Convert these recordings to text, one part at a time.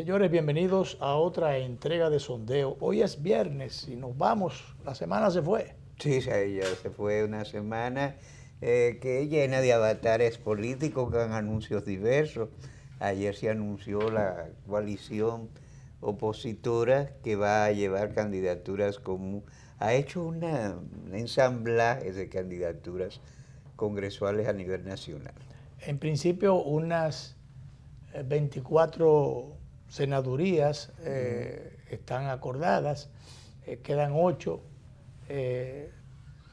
Señores, bienvenidos a otra entrega de Sondeo. Hoy es viernes y nos vamos, la semana se fue. Sí, ya se fue una semana que llena de avatares políticos con anuncios diversos. Ayer se anunció la coalición opositora que va a llevar candidaturas comunes. Ha hecho un ensamblaje de candidaturas congresuales a nivel nacional. En principio, unas 24 senadurías están acordadas, quedan 8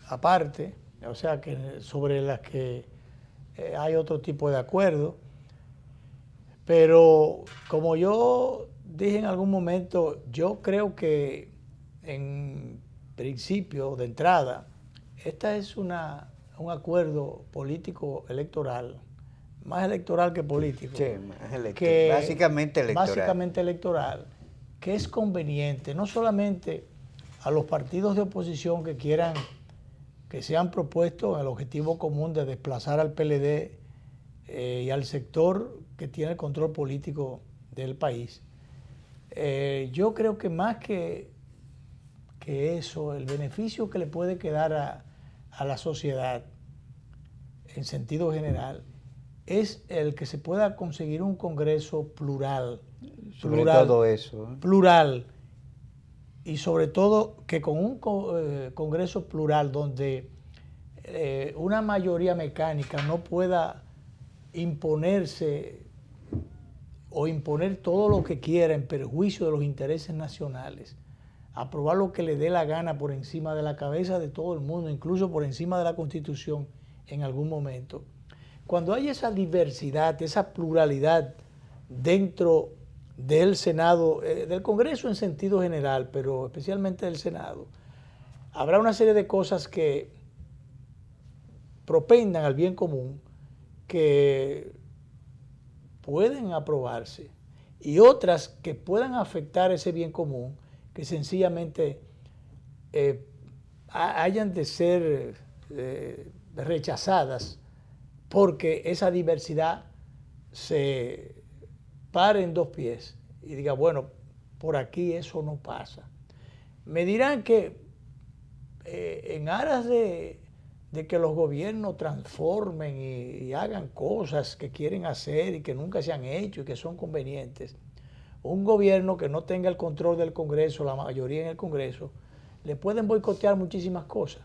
aparte, o sea que sobre las que hay otro tipo de acuerdo. Pero como yo dije en algún momento, yo creo que en principio, de entrada, esta es un acuerdo político electoral, más electoral que político. Sí, básicamente electoral. Básicamente electoral, que es conveniente, no solamente a los partidos de oposición que quieran, que se han propuesto el objetivo común de desplazar al PLD y al sector que tiene el control político del país. Yo creo que más que eso, el beneficio que le puede quedar a la sociedad en sentido general es el que se pueda conseguir un Congreso plural. Sobre todo eso. Plural. Y sobre todo que con un Congreso plural donde una mayoría mecánica no pueda imponerse o imponer todo lo que quiera en perjuicio de los intereses nacionales, aprobar lo que le dé la gana por encima de la cabeza de todo el mundo, incluso por encima de la Constitución en algún momento. Cuando hay esa diversidad, esa pluralidad dentro del Senado, del Congreso en sentido general, pero especialmente del Senado, habrá una serie de cosas que propendan al bien común que pueden aprobarse y otras que puedan afectar ese bien común que sencillamente hayan de ser rechazadas porque esa diversidad se pare en dos pies y diga, bueno, por aquí eso no pasa. Me dirán que en aras de que los gobiernos transformen y hagan cosas que quieren hacer y que nunca se han hecho y que son convenientes, un gobierno que no tenga el control del Congreso, la mayoría en el Congreso, le pueden boicotear muchísimas cosas.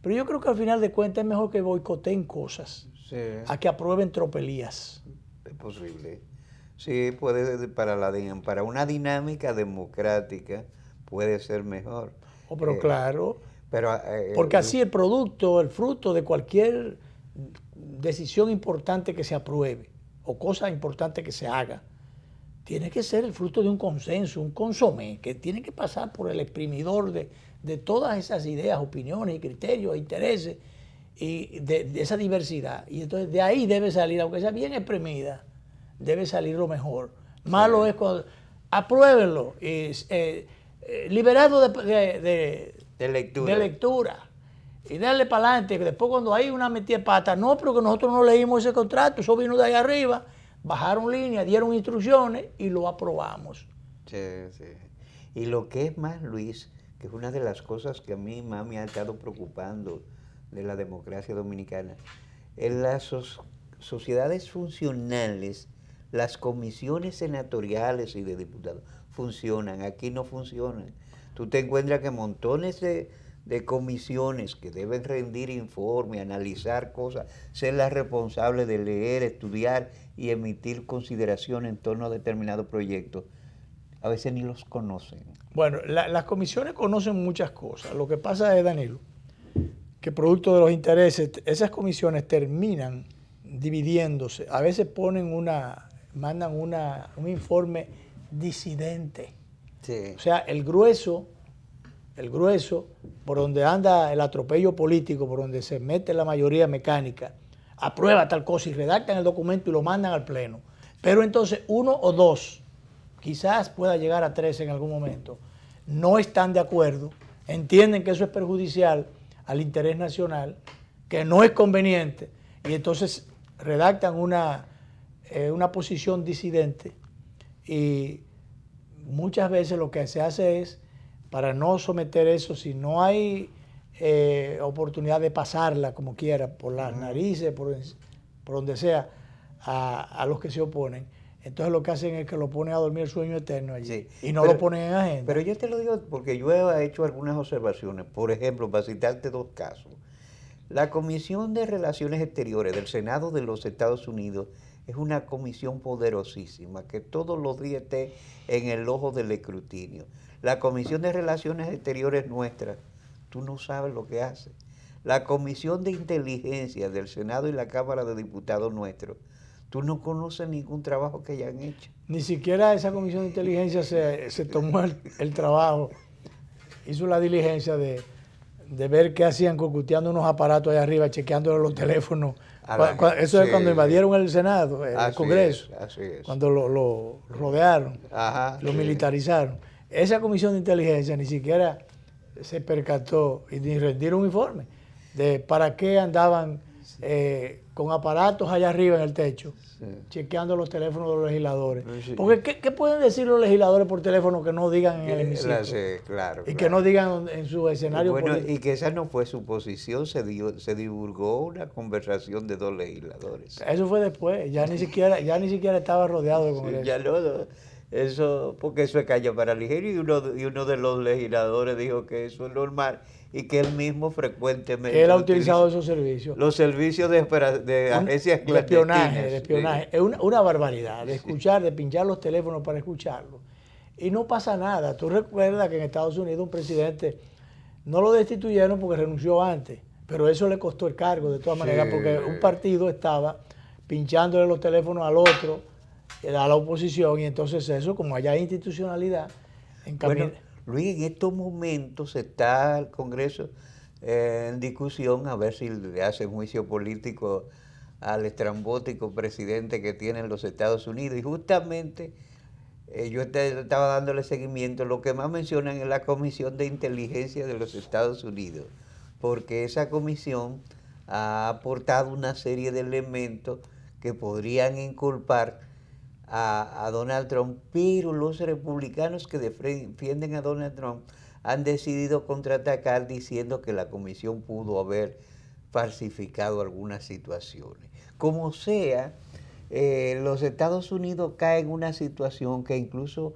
Pero yo creo que al final de cuentas es mejor que boicoteen cosas a que aprueben tropelías. Es posible. Sí, puede, para una dinámica democrática puede ser mejor. Pero claro, porque así el producto, el fruto de cualquier decisión importante que se apruebe o cosa importante que se haga, tiene que ser el fruto de un consenso, un consomé, que tiene que pasar por el exprimidor de todas esas ideas, opiniones y criterios, intereses, y de esa diversidad. Y entonces de ahí debe salir, aunque sea bien exprimida, debe salir lo mejor. Malo es cuando apruébenlo, liberado de lectura. Y darle para adelante, que después cuando hay una metida de pata, no, pero que nosotros no leímos ese contrato, eso vino de ahí arriba, bajaron línea, dieron instrucciones y lo aprobamos. Sí, sí. Y lo que es más, Luis, que es una de las cosas que a mí más me ha estado preocupando de la democracia dominicana, en las sociedades funcionales, las comisiones senatoriales y de diputados funcionan, aquí no funcionan. Tú te encuentras que montones de comisiones que deben rendir informe, analizar cosas, ser las responsables de leer, estudiar y emitir consideraciones en torno a determinados proyectos, a veces ni los conocen. Bueno, las comisiones conocen muchas cosas. Lo que pasa es, Danilo, que producto de los intereses, esas comisiones terminan dividiéndose. A veces mandan un informe disidente. Sí. O sea, el grueso, por donde anda el atropello político, por donde se mete la mayoría mecánica, aprueba tal cosa y redactan el documento y lo mandan al pleno. Pero entonces 1 o 2, quizás pueda llegar a 3 en algún momento, no están de acuerdo, entienden que eso es perjudicial al interés nacional, que no es conveniente, y entonces redactan una posición disidente y muchas veces lo que se hace es, para no someter eso, si no hay oportunidad de pasarla como quiera, por las narices, por donde sea, a los que se oponen, entonces lo que hacen es que lo ponen a dormir el sueño eterno allí. Sí, Y no lo ponen en agenda. Pero yo te lo digo porque yo he hecho algunas observaciones. Por ejemplo, para citarte dos casos. La Comisión de Relaciones Exteriores del Senado de los Estados Unidos es una comisión poderosísima que todos los días esté en el ojo del escrutinio. La Comisión de Relaciones Exteriores nuestra, tú no sabes lo que hace. La Comisión de Inteligencia del Senado y la Cámara de Diputados nuestros, tú no conoces ningún trabajo que hayan hecho. Ni siquiera esa comisión de inteligencia se tomó el trabajo, hizo la diligencia de ver qué hacían cocuteando unos aparatos allá arriba, chequeando los teléfonos. Eso es cuando invadieron el Senado, el Congreso, así es. cuando lo rodearon, lo militarizaron. Esa comisión de inteligencia ni siquiera se percató y ni rendieron un informe de para qué andaban con aparatos allá arriba en el techo, chequeando los teléfonos de los legisladores. Porque ¿qué pueden decir los legisladores por teléfono que no digan en el hemiciclo? Claro, y que no digan en su escenario político. Y que esa no fue su posición, se divulgó una conversación de dos legisladores. Eso fue después, ya ni siquiera estaba rodeado de Congreso. Ya no, eso, porque eso es calle para ligero y uno de los legisladores dijo que eso es normal y que él mismo frecuentemente que él ha utilizado esos servicios. Los servicios de agencias de espionaje. Sí. Es una barbaridad, de escuchar, de pinchar los teléfonos para escucharlo. Y no pasa nada. Tú recuerdas que en Estados Unidos un presidente no lo destituyeron porque renunció antes, pero eso le costó el cargo de todas maneras, porque un partido estaba pinchándole los teléfonos al otro, a la oposición, y entonces eso, como allá hay institucionalidad, bueno, Luis, en estos momentos está el Congreso en discusión a ver si le hacen juicio político al estrambótico presidente que tienen los Estados Unidos. Y justamente yo estaba dándole seguimiento. Lo que más mencionan es la Comisión de Inteligencia de los Estados Unidos, porque esa comisión ha aportado una serie de elementos que podrían inculpar a Donald Trump, pero los republicanos que defienden a Donald Trump han decidido contraatacar diciendo que la comisión pudo haber falsificado algunas situaciones. Como sea, los Estados Unidos caen en una situación que incluso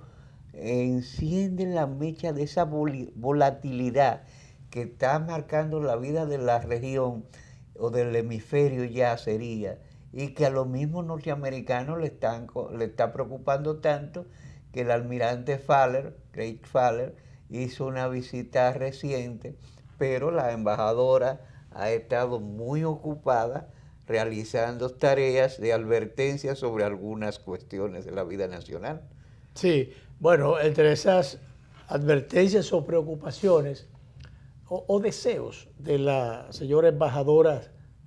enciende la mecha de esa volatilidad que está marcando la vida de la región o del hemisferio ya sería, y que a los mismos norteamericanos le está preocupando tanto que el almirante Craig Faller, hizo una visita reciente, pero la embajadora ha estado muy ocupada realizando tareas de advertencia sobre algunas cuestiones de la vida nacional. Sí, bueno, entre esas advertencias o preocupaciones o deseos de la señora embajadora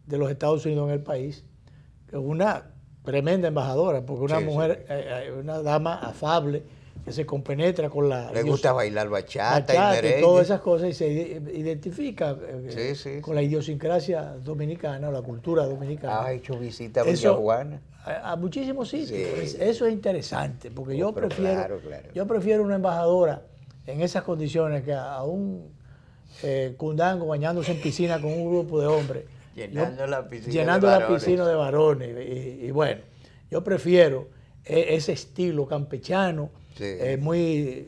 de los Estados Unidos en el país, que es una tremenda embajadora, porque una mujer, una dama afable, que se compenetra con la... Le gusta bailar bachata y merengue. Y todas esas cosas, y se identifica con la idiosincrasia dominicana, o la cultura dominicana. Ha hecho visita a Villa Juana. A muchísimos sitios. Eso es interesante, porque yo prefiero una embajadora en esas condiciones que a un cundango bañándose en piscina con un grupo de hombres. Llenando la piscina de varones. Y bueno, yo prefiero ese estilo campechano, muy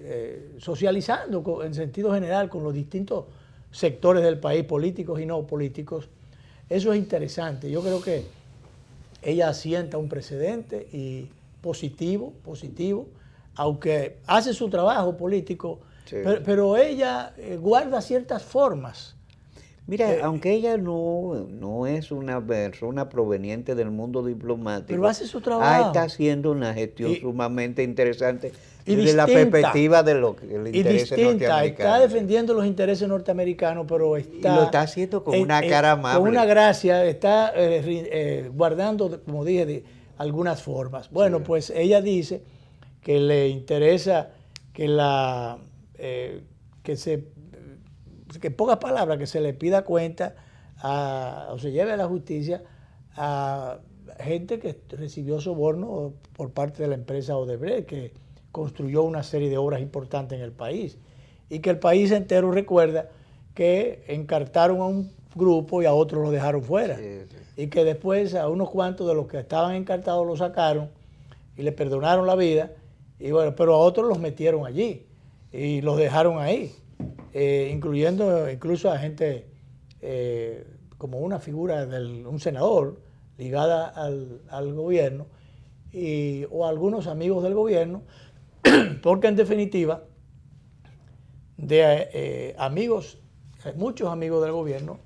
socializando en sentido general con los distintos sectores del país, políticos y no políticos. Eso es interesante. Yo creo que ella asienta un precedente y positivo, aunque hace su trabajo político, pero ella guarda ciertas formas. Mira, aunque ella no es una persona proveniente del mundo diplomático, pero hace su trabajo. Está haciendo una gestión sumamente interesante desde la perspectiva de lo que el interés norteamericano. Está defendiendo los intereses norteamericanos, pero y lo está haciendo con una cara amable. Con una gracia, está guardando, como dije, algunas formas. Bueno, pues ella dice que le interesa que en pocas palabras, que se le pida cuenta o se lleve a la justicia a gente que recibió soborno por parte de la empresa Odebrecht, que construyó una serie de obras importantes en el país. Y que el país entero recuerda que encartaron a un grupo y a otros lo dejaron fuera. Sí, sí. Y que después a unos cuantos de los que estaban encartados los sacaron y le perdonaron la vida, y bueno, pero a otros los metieron allí y los dejaron ahí, incluyendo incluso a gente como una figura de un senador ligada al gobierno o algunos amigos del gobierno, porque en definitiva de amigos, muchos amigos del gobierno,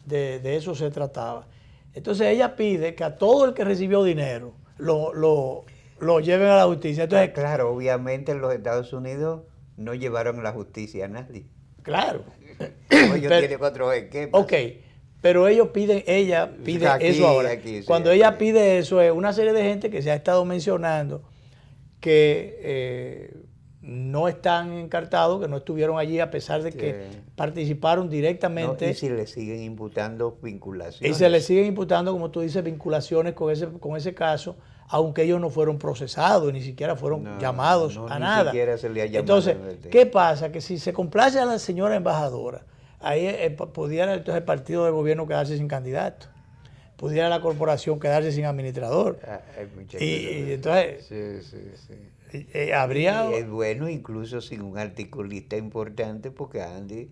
de eso se trataba. Entonces ella pide que a todo el que recibió dinero lo lleven a la justicia. Entonces, claro, obviamente en los Estados Unidos no llevaron a la justicia a nadie. Claro. Ellos tienen otros esquemas. Ok, pero ella pide eso ahora. Aquí, sí, cuando ella pide eso, es una serie de gente que se ha estado mencionando que no están encartados, que no estuvieron allí a pesar de que participaron directamente. No, y si le siguen imputando vinculaciones. Y se le siguen imputando, como tú dices, vinculaciones con ese caso, aunque ellos no fueron procesados, ni siquiera fueron llamados a nada. Ni siquiera se le ha llamado. Entonces, ¿qué pasa? Que si se complace a la señora embajadora, ahí pudiera entonces el partido de gobierno quedarse sin candidato, pudiera la corporación quedarse sin administrador. Y entonces... Sí. habría... Y es bueno incluso sin un articulista importante, porque Andy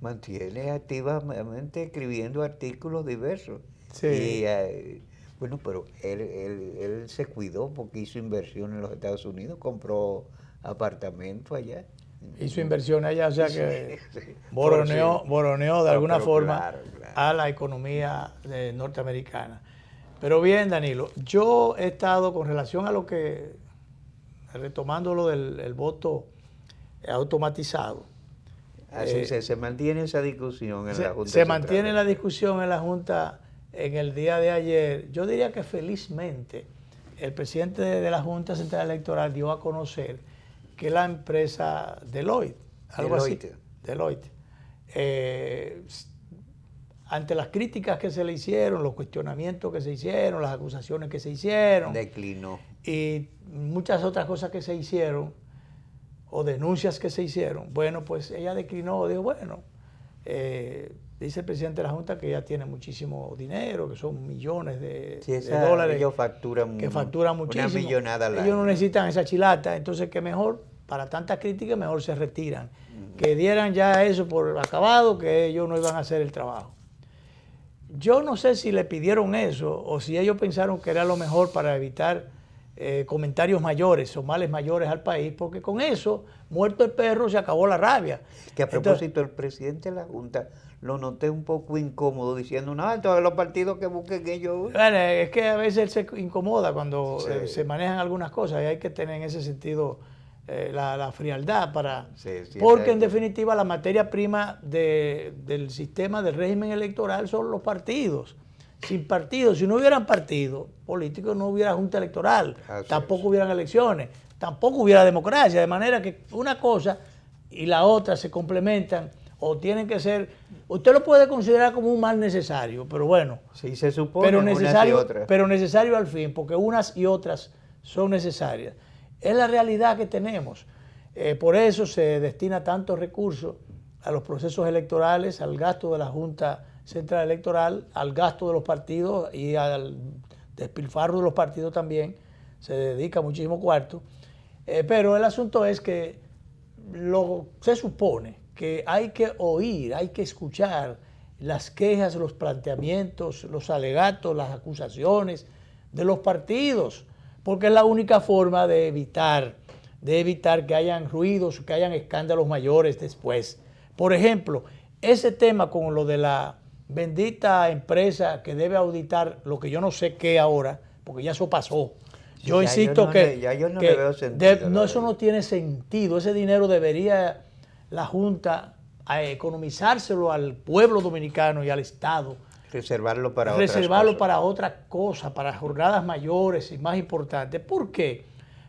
mantiene activamente escribiendo artículos diversos. Sí. Y, bueno, pero él se cuidó porque hizo inversión en los Estados Unidos, compró apartamento allá. Hizo inversión allá, o sea que boroneó de alguna forma a la economía norteamericana. Pero bien, Danilo, yo he estado con relación a lo que... retomando lo del voto automatizado. Así se mantiene esa discusión en la Junta. Se mantiene la discusión en la Junta en el día de ayer. Yo diría que felizmente el presidente de la Junta Central Electoral dio a conocer que la empresa Deloitte, ante las críticas que se le hicieron, los cuestionamientos que se hicieron, las acusaciones que se hicieron, declinó. Y muchas otras cosas que se hicieron, o denuncias que se hicieron, bueno, pues ella declinó, dijo, bueno, dice el presidente de la Junta que ella tiene muchísimo dinero, que son millones de dólares. Ellos facturan muchísimo. Una millonada al año. Ellos no necesitan esa chilata, entonces que mejor, para tantas críticas, mejor se retiran. Que dieran ya eso por acabado, que ellos no iban a hacer el trabajo. Yo no sé si le pidieron eso o si ellos pensaron que era lo mejor para evitar comentarios mayores o males mayores al país, porque con eso, muerto el perro, se acabó la rabia. Que a propósito, el presidente de la Junta lo noté un poco incómodo diciendo, no, todos los partidos que busquen ellos... Bueno, es que a veces él se incomoda cuando se manejan algunas cosas y hay que tener en ese sentido la frialdad para... porque en definitiva la materia prima del sistema del régimen electoral son los partidos. Sin partidos, si no hubieran partidos políticos, no hubiera junta electoral, tampoco hubieran elecciones, tampoco hubiera democracia, de manera que una cosa y la otra se complementan o tienen que ser, usted lo puede considerar como un mal necesario, pero bueno, sí, se supone pero necesario al fin, porque unas y otras son necesarias. Es la realidad que tenemos. Por eso se destina tantos recursos a los procesos electorales, al gasto de la Junta Central Electoral, al gasto de los partidos y al despilfarro de los partidos también. Se dedica muchísimo cuarto. Pero el asunto es que se supone que hay que oír, hay que escuchar las quejas, los planteamientos, los alegatos, las acusaciones de los partidos, porque es la única forma de evitar que hayan ruidos, que hayan escándalos mayores después. Por ejemplo, ese tema con lo de la bendita empresa que debe auditar lo que yo no sé qué ahora, porque ya eso pasó. Yo insisto eso no tiene sentido. Ese dinero debería la Junta economizárselo al pueblo dominicano y al Estado. Reservarlo para otra cosa, para jornadas mayores y más importantes. ¿Por qué?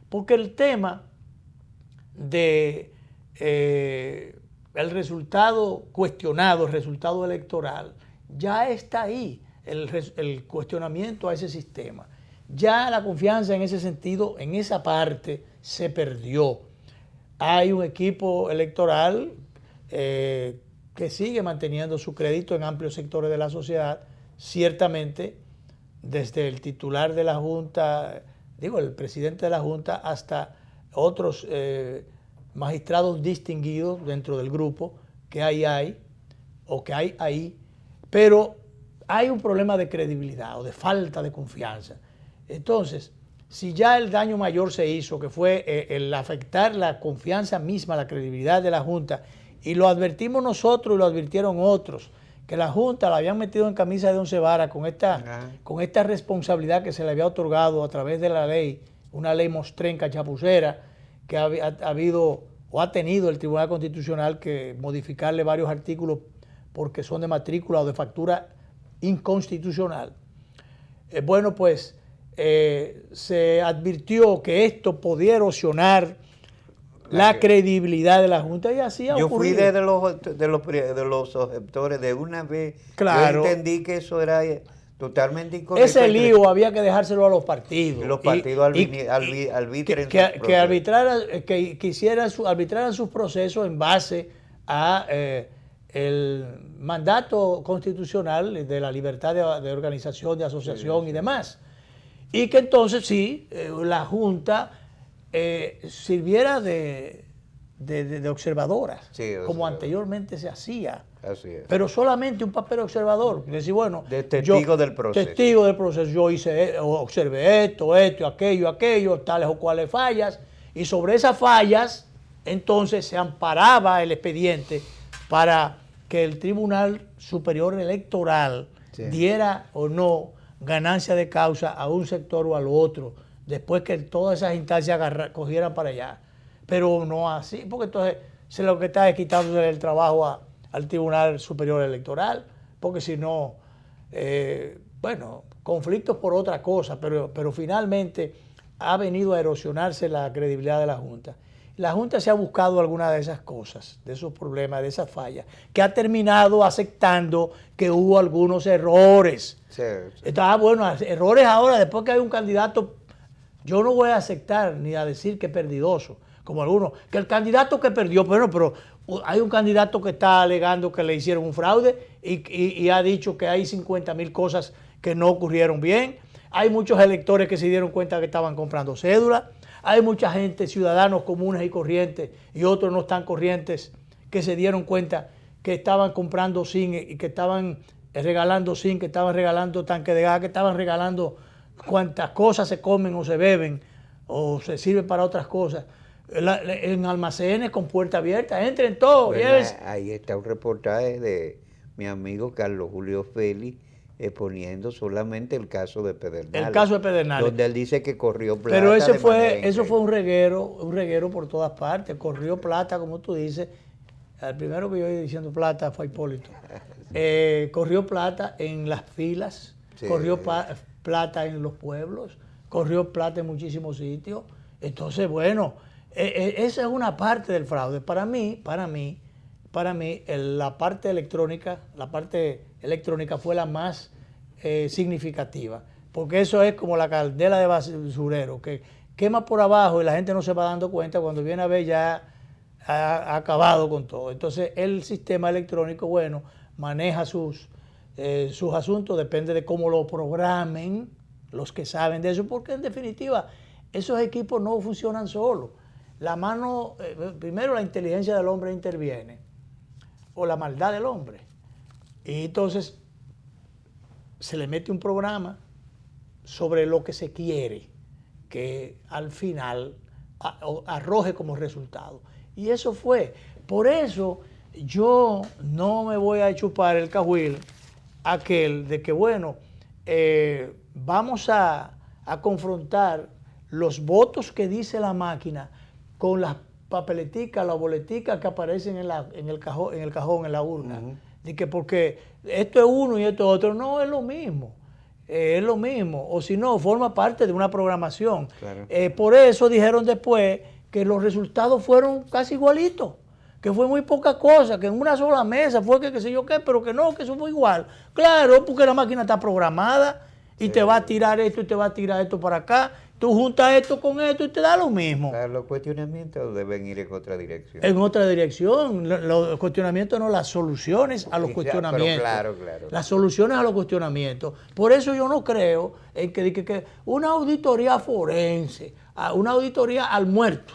Porque el tema de el resultado cuestionado, el resultado electoral, ya está ahí, el cuestionamiento a ese sistema. Ya la confianza en ese sentido, en esa parte, se perdió. Hay un equipo electoral que sigue manteniendo su crédito en amplios sectores de la sociedad, ciertamente desde el titular de la Junta, el presidente de la Junta, hasta otros magistrados distinguidos dentro del grupo que hay ahí, pero hay un problema de credibilidad o de falta de confianza. Entonces, si ya el daño mayor se hizo, que fue el afectar la confianza misma, la credibilidad de la Junta, y lo advertimos nosotros y lo advirtieron otros, que la Junta la habían metido en camisa de 11 varas con esta responsabilidad que se le había otorgado a través de la ley, una ley mostrenca, chapucera, que ha habido o ha tenido el Tribunal Constitucional que modificarle varios artículos porque son de matrícula o de factura inconstitucional. Bueno, pues se advirtió que esto podía erosionar la credibilidad de la Junta y así ha ocurrido. Yo fui de los objetores de una vez. Claro. Yo entendí que eso era totalmente incorrecto. Ese lío había que dejárselo a los partidos. Los partidos arbitren arbitraran sus procesos en base a el mandato constitucional de la libertad de organización, de asociación y demás. Y que entonces sí, la Junta sirviera de observadora, como anteriormente se hacía. Así es. Pero solamente un papel observador. Decir, bueno, de testigo del proceso. Testigo del proceso. Yo observé esto, aquello, tales o cuales fallas. Y sobre esas fallas, entonces se amparaba el expediente para que el Tribunal Superior Electoral diera o no ganancia de causa a un sector o al otro, después que todas esas instancias cogieran para allá. Pero no así, porque entonces lo que está es quitándole el trabajo al Tribunal Superior Electoral, porque si no, conflictos por otra cosa, pero finalmente ha venido a erosionarse la credibilidad de la Junta. La Junta se ha buscado alguna de esas cosas, de esos problemas, de esas fallas, que ha terminado aceptando que hubo algunos errores. Sí. Errores ahora, después que hay un candidato, yo no voy a aceptar ni a decir que es perdidoso, como algunos, que el candidato que perdió, pero hay un candidato que está alegando que le hicieron un fraude y ha dicho que hay 50,000 cosas que no ocurrieron bien. Hay muchos electores que se dieron cuenta que estaban comprando cédulas. Hay mucha gente, ciudadanos comunes y corrientes, y otros no tan corrientes, que se dieron cuenta que estaban comprando zinc y que estaban regalando zinc, que estaban regalando tanque de gas, que estaban regalando cuantas cosas se comen o se beben o se sirven para otras cosas. En almacenes con puerta abierta, entren todos. Ahí está un reportaje de mi amigo Carlos Julio Félix exponiendo solamente el caso de Pedernales. El caso de Pedernales. Donde él dice que corrió plata. Pero eso fue un reguero por todas partes. Corrió plata, como tú dices. El primero que yo iba diciendo plata fue Hipólito. Corrió plata en las filas, corrió plata en los pueblos, corrió plata en muchísimos sitios. Entonces, bueno, esa es una parte del fraude. Para mí, la parte electrónica fue la más significativa, porque eso es como la caldera de basurero, que quema por abajo y la gente no se va dando cuenta, cuando viene a ver ya ha acabado con todo. Entonces el sistema electrónico, maneja sus asuntos, depende de cómo lo programen los que saben de eso, porque en definitiva esos equipos no funcionan solos. Primero la inteligencia del hombre interviene, o la maldad del hombre. Y entonces se le mete un programa sobre lo que se quiere que al final arroje como resultado. Y eso fue. Por eso yo no me voy a chupar el cajuil aquel de que, vamos a confrontar los votos que dice la máquina con las papeleticas, las boleticas que aparecen en el cajón, en la urna. De que porque esto es uno y esto es otro, no es lo mismo. Es lo mismo. O si no, forma parte de una programación. Claro. Por eso dijeron después que los resultados fueron casi igualitos. Que fue muy poca cosa, que en una sola mesa fue que qué sé yo qué, pero que no, que eso fue igual. Claro, porque la máquina está programada Y te va a tirar esto y te va a tirar esto para acá. Tú juntas esto con esto y te da lo mismo. Los cuestionamientos deben ir en otra dirección. En otra dirección. Los cuestionamientos no, las soluciones a los cuestionamientos. Pero claro. Las soluciones a los cuestionamientos. Por eso yo no creo en que una auditoría forense, una auditoría al muerto,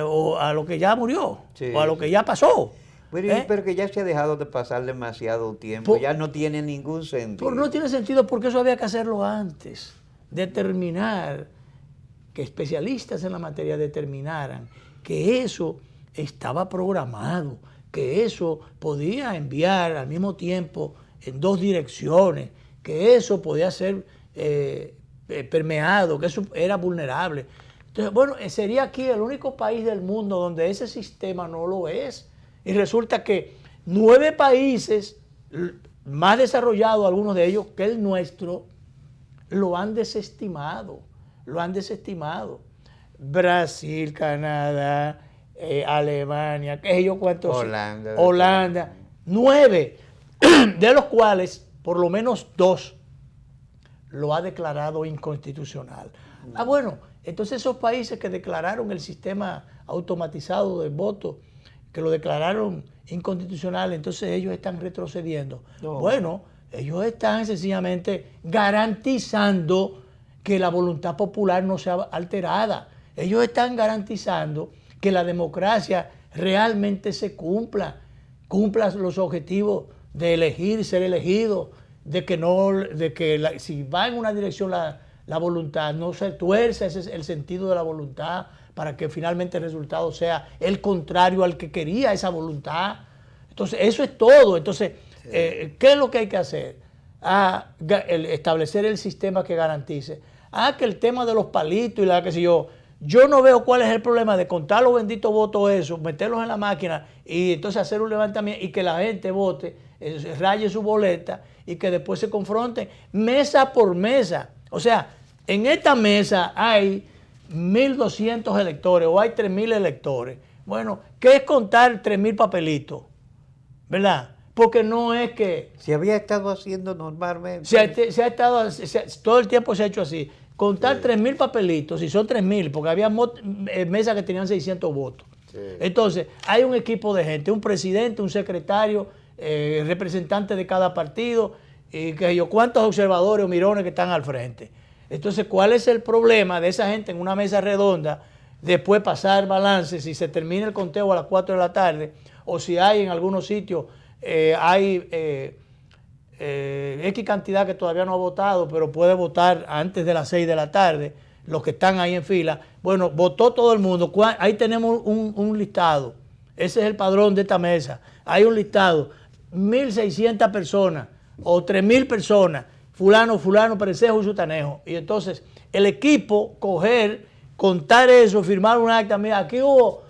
o a lo que ya murió, o a lo que ya pasó. Pero que ya se ha dejado de pasar demasiado tiempo, ya no tiene ningún sentido. No tiene sentido porque eso había que hacerlo antes. Determinar, que especialistas en la materia determinaran que eso estaba programado, que eso podía enviar al mismo tiempo en dos direcciones, que eso podía ser permeado, que eso era vulnerable. Entonces, bueno, sería aquí el único país del mundo donde ese sistema no lo es. Y resulta que 9 países más desarrollados, algunos de ellos, que el nuestro, lo han desestimado. Brasil, Canadá, Alemania, qué sé yo cuántos. Holanda. 9, de los cuales por lo menos 2 lo ha declarado inconstitucional. Bueno, entonces esos países que declararon el sistema automatizado del voto, que lo declararon inconstitucional, entonces ellos están retrocediendo. No. Bueno, ellos están sencillamente garantizando que la voluntad popular no sea alterada. Ellos están garantizando que la democracia realmente se cumpla los objetivos de elegir, ser elegido, de que si va en una dirección la voluntad, no se tuerce ese es el sentido de la voluntad, para que finalmente el resultado sea el contrario al que quería esa voluntad. Entonces, eso es todo. Entonces, sí. ¿Qué es lo que hay que hacer? Establecer el sistema que garantice. Que el tema de los palitos y la que sé yo no veo cuál es el problema de contar los benditos votos esos, meterlos en la máquina y entonces hacer un levantamiento y que la gente vote, raye su boleta y que después se confronten mesa por mesa. O sea, en esta mesa hay 1.200 electores o hay 3.000 electores. Bueno, ¿qué es contar 3.000 papelitos? ¿Verdad? Porque no es que... Se había estado haciendo normalmente. Todo el tiempo se ha hecho así. Contar 3.000 papelitos, si son 3.000, porque había mesas que tenían 600 votos. Sí. Entonces, hay un equipo de gente, un presidente, un secretario, representante de cada partido, y que yo, cuántos observadores o mirones que están al frente. Entonces, ¿cuál es el problema de esa gente en una mesa redonda? Después pasar balance, si se termina el conteo a las 4 de la tarde, o si hay en algunos sitios, hay X cantidad que todavía no ha votado, pero puede votar antes de las 6 de la tarde, los que están ahí en fila. Bueno, votó todo el mundo. Ahí tenemos un listado. Ese es el padrón de esta mesa. Hay un listado. 1.600 personas o 3.000 personas. Fulano, Perencejo y Sutanejo. Y entonces el equipo contar eso, firmar un acta. Mira, aquí hubo,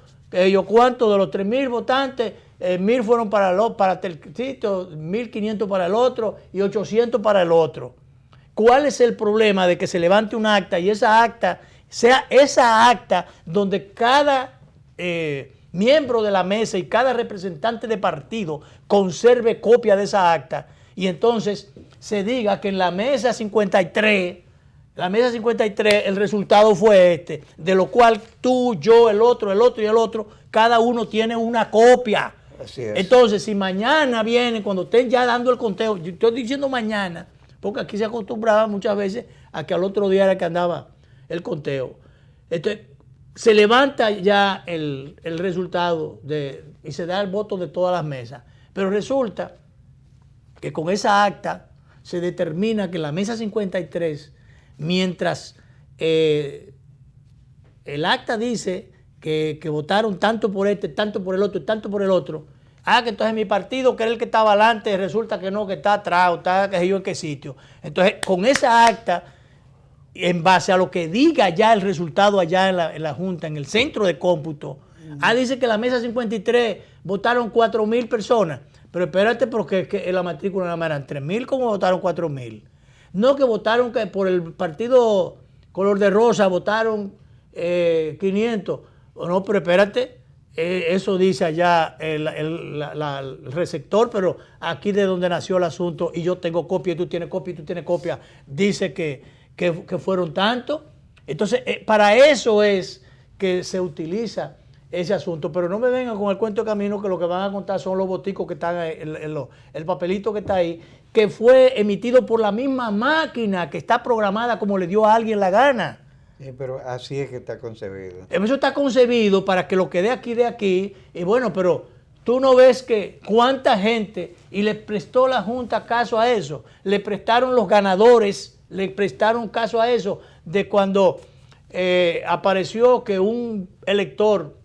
¿cuánto de los 3.000 votantes? 1.000 fueron para el sitio, 1.500 para el otro y 800 para el otro. ¿Cuál es el problema de que se levante un acta y esa acta sea esa acta donde cada miembro de la mesa y cada representante de partido conserve copia de esa acta? Y entonces se diga que en la mesa 53, el resultado fue este, de lo cual tú, yo, el otro y el otro, cada uno tiene una copia. Así es. Entonces, si mañana viene, cuando estén ya dando el conteo, yo estoy diciendo mañana, porque aquí se acostumbraba muchas veces a que al otro día era que andaba el conteo. Entonces, se levanta ya el resultado y se da el voto de todas las mesas. Pero resulta que con esa acta se determina que en la mesa 53, mientras el acta dice que votaron tanto por este, tanto por el otro y tanto por el otro, que entonces mi partido, que era el que estaba adelante, resulta que no, que está atrás, o está, qué sé yo, en qué sitio. Entonces, con esa acta, en base a lo que diga ya el resultado allá en la Junta, en el centro de cómputo, dice que en la mesa 53 votaron 4.000 personas. Pero espérate, porque en la matrícula nada más eran 3.000, ¿cómo votaron 4.000? No, que votaron que por el partido color de rosa votaron 500. No, pero espérate, eso dice allá el receptor, pero aquí de donde nació el asunto, y yo tengo copia, y tú tienes copia, y tú tienes copia, dice que fueron tantos. Entonces, para eso es que se utiliza ese asunto, pero no me vengan con el cuento de camino que lo que van a contar son los boticos que están ahí, el papelito que está ahí, que fue emitido por la misma máquina que está programada como le dio a alguien la gana. Sí, pero así es que está concebido. Eso está concebido para que lo que de aquí, y bueno, pero tú no ves que cuánta gente, y le prestó la Junta caso a eso, le prestaron los ganadores, le prestaron caso a eso, de cuando apareció que un elector,